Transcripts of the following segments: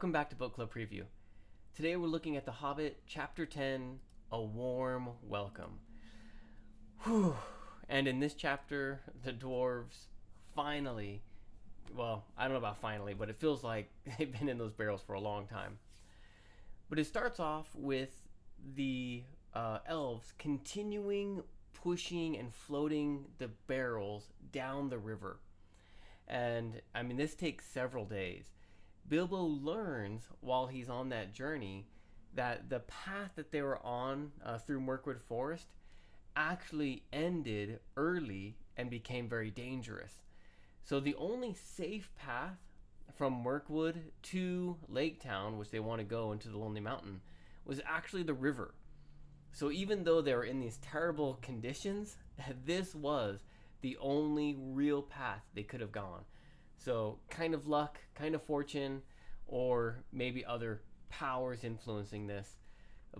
Welcome back to Book Club Preview. Today we're looking at The Hobbit, Chapter 10, A Warm Welcome. Whew. And in this chapter, the dwarves finally, well, I don't know about finally, but it feels like they've been in those barrels for a long time. But it starts off with the elves continuing pushing and floating the barrels down the river. And I mean, this takes several days. Bilbo learns while he's on that journey that the path that they were on through Mirkwood Forest actually ended early and became very dangerous. So the only safe path from Mirkwood to Lake Town, which they want to go into the Lonely Mountain, was actually the river. So even though they were in these terrible conditions, this was the only real path they could have gone. So kind of luck, kind of fortune, or maybe other powers influencing this.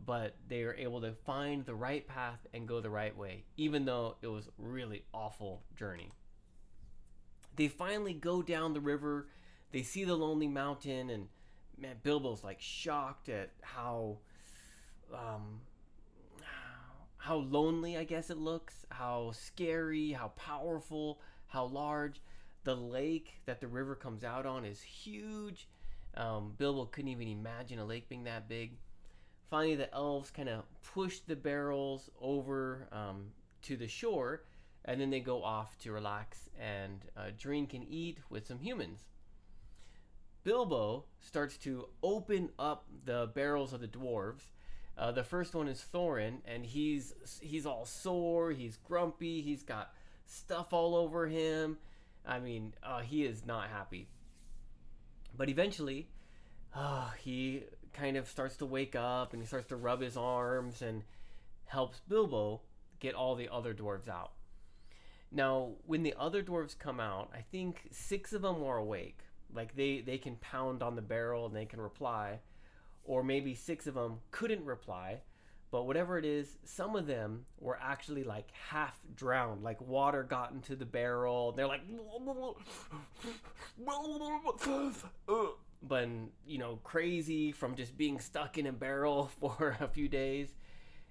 But they were able to find the right path and go the right way, even though it was a really awful journey. They finally go down the river. They see the Lonely Mountain, and man, Bilbo's like shocked at how lonely, I guess it looks, how scary, how powerful, how large. The lake that the river comes out on is huge. Bilbo couldn't even imagine a lake being that big. Finally, the elves kind of push the barrels over to the shore, and then they go off to relax and drink and eat with some humans. Bilbo starts to open up the barrels of the dwarves. The first one is Thorin, and he's all sore, he's grumpy, he's got stuff all over him. I mean, he is not happy. But eventually, he kind of starts to wake up, and he starts to rub his arms and helps Bilbo get all the other dwarves out. Now, when the other dwarves come out, I think 6 of them were awake. Like, they can pound on the barrel and they can reply. Or maybe 6 of them couldn't reply. But whatever it is, some of them were actually like half drowned. Like water got into the barrel. They're like, but crazy from just being stuck in a barrel for a few days.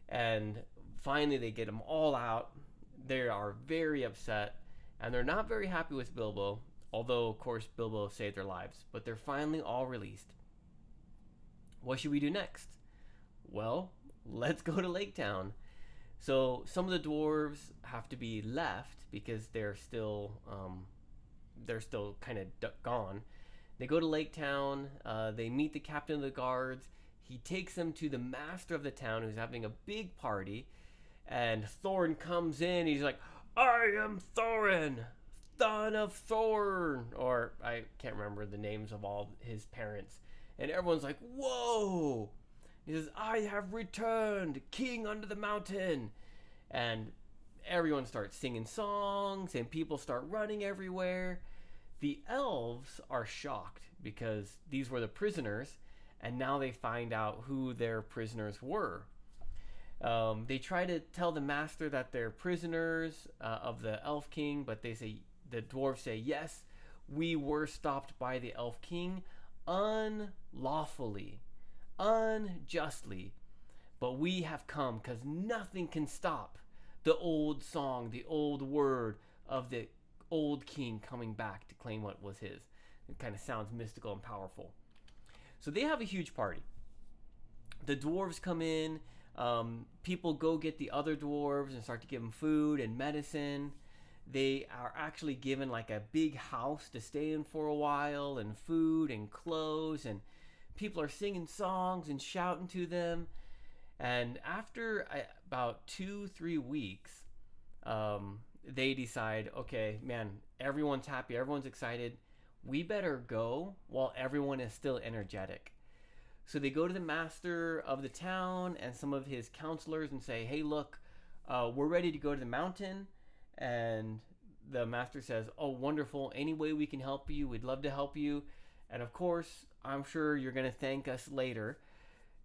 And finally they get them all out. They are very upset, and they're not very happy with Bilbo. Although, of course, Bilbo saved their lives. But they're finally all released. What should we do next? Well, let's go to Lake Town. So some of the dwarves have to be left because they're still kind of gone. They go to Lake Town. They meet the captain of the guards. He takes them to the master of the town, who's having a big party. And Thorin comes in. He's like, "I am Thorin, son of Thorn," or I can't remember the names of all his parents. And everyone's like, "Whoa!" He says, "I have returned, king under the mountain." And everyone starts singing songs, and people start running everywhere. The elves are shocked because these were the prisoners, and now they find out who their prisoners were. They try to tell the master that they're prisoners of the Elf King, but the dwarves say, "Yes, we were stopped by the Elf King unlawfully, unjustly, but we have come because nothing can stop the old song, the old word of the old king coming back to claim what was his." It kind of sounds mystical and powerful. So they have a huge party. The dwarves come in. People go get the other dwarves and start to give them food and medicine. They are actually given like a big house to stay in for a while, and food and clothes, and people are singing songs and shouting to them. And after about 2-3 weeks, they decide, okay, man, everyone's happy, everyone's excited. We better go while everyone is still energetic. So they go to the master of the town and some of his counselors and say, "Hey, look, we're ready to go to the mountain." And the master says, "Oh, wonderful. Any way we can help you, we'd love to help you. And of course, I'm sure you're going to thank us later."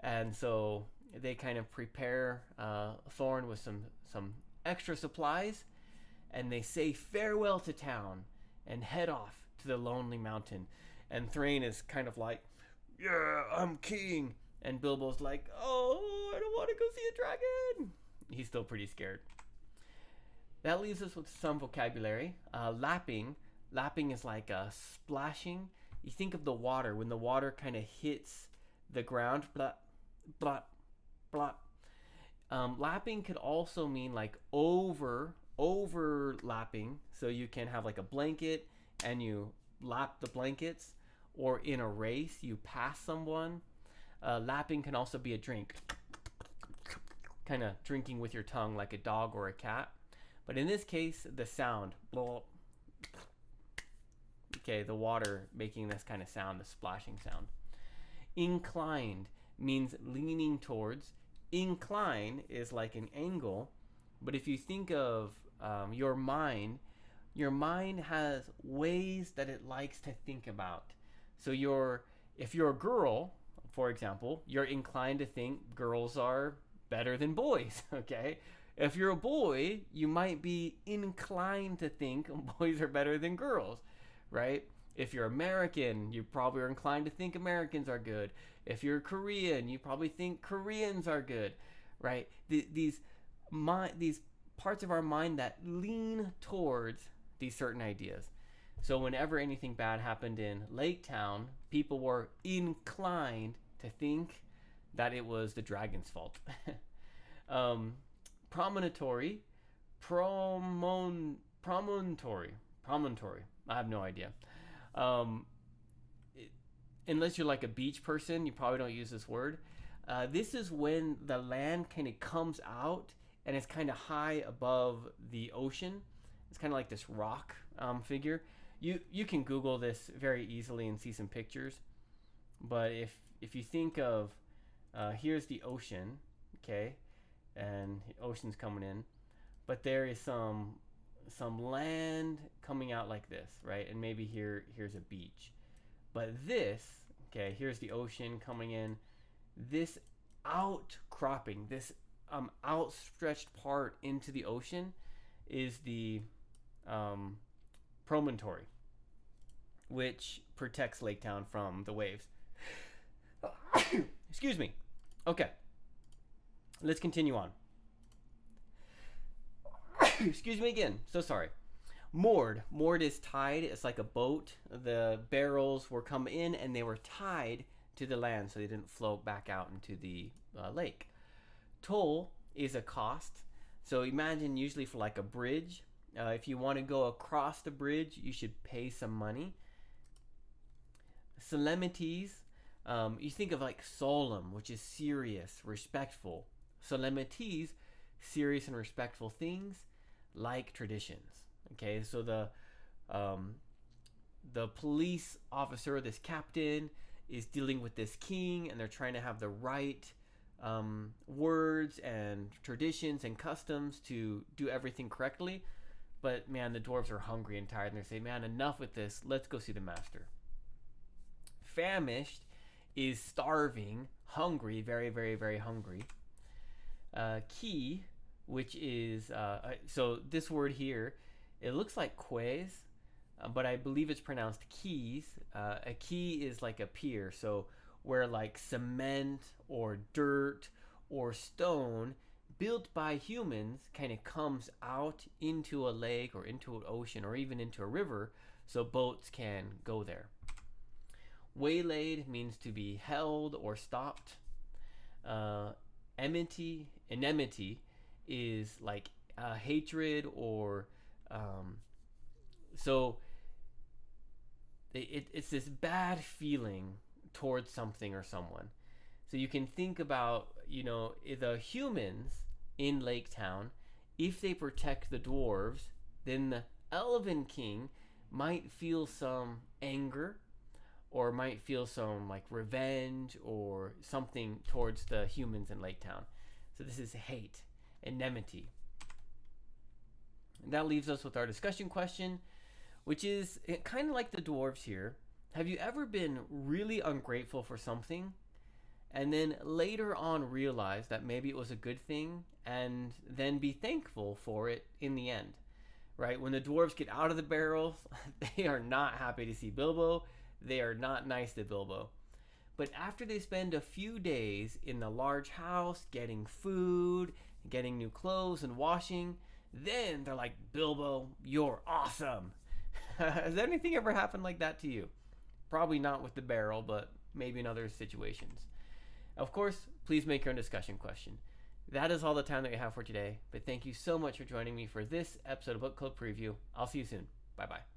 And so they kind of prepare Thorin with some extra supplies, and they say farewell to town and head off to the Lonely Mountain. And Thrain is kind of like, yeah, I'm king. And Bilbo's like, oh, I don't want to go see a dragon. He's still pretty scared. That leaves us with some vocabulary. Lapping. Lapping is like a splashing. You think of the water. When the water kind of hits the ground. Blah, blah, blah. Lapping could also mean like overlapping. So you can have like a blanket and you lap the blankets. Or in a race, you pass someone. Lapping can also be a drink. Kind of drinking with your tongue like a dog or a cat. But in this case, the sound. Okay, the water making this kind of sound, the splashing sound. Inclined means leaning towards. Incline is like an angle. But if you think of your mind has ways that it likes to think about. So if you're a girl, for example, you're inclined to think girls are better than boys, okay? If you're a boy, you might be inclined to think boys are better than girls, right? If you're American, you probably are inclined to think Americans are good. If you're Korean, you probably think Koreans are good, right? These parts of our mind that lean towards these certain ideas. So whenever anything bad happened in Lake Town, people were inclined to think that it was the dragon's fault. Promontory. I have no idea. Unless you're like a beach person, you probably don't use this word. This is when the land kind of comes out and it's kind of high above the ocean. It's kind of like this rock figure. You can Google this very easily and see some pictures. But if you think of, here's the ocean, okay, and the ocean's coming in, but there is some land coming out like this, right? And maybe here's a beach. But this, okay, here's the ocean coming in. This outcropping, this outstretched part into the ocean is the promontory, which protects Lake Town from the waves. Excuse me. Okay. Let's continue on. Excuse me again. So sorry. Moored. Moored is tied. It's like a boat. The barrels were come in and they were tied to the land so they didn't float back out into the lake. Toll is a cost. So imagine usually for like a bridge. If you want to go across the bridge, you should pay some money. Solemnities. You think of like solemn, which is serious, respectful. Solemnities, serious and respectful things, like traditions. Okay, so the police officer, this captain, is dealing with this king, and they're trying to have the right words and traditions and customs to do everything correctly. But man, the dwarves are hungry and tired, and they say, man, enough with this. Let's go see the master. Famished is starving, hungry, very, very, very hungry. Key, which is, so this word here, it looks like quays, but I believe it's pronounced keys. A key is like a pier, so where like cement or dirt or stone built by humans kind of comes out into a lake or into an ocean or even into a river so boats can go there. Waylaid means to be held or stopped. Enmity is like hatred or so it's this bad feeling towards something or someone. So you can think about, the humans in Lake Town, if they protect the dwarves, then the Elven King might feel some anger or might feel some like revenge or something towards the humans in Lake Town. So this is hate, enmity. And that leaves us with our discussion question, which is kind of like the dwarves here. Have you ever been really ungrateful for something and then later on realize that maybe it was a good thing and then be thankful for it in the end, right? When the dwarves get out of the barrels, they are not happy to see Bilbo. They are not nice to Bilbo. But after they spend a few days in the large house getting food, getting new clothes, and washing, then they're like, Bilbo, you're awesome. Has anything ever happened like that to you? Probably not with the barrel, but maybe in other situations. Of course, please make your own discussion question. That is all the time that we have for today, but thank you so much for joining me for this episode of Book Club Preview. I'll see you soon. Bye-bye.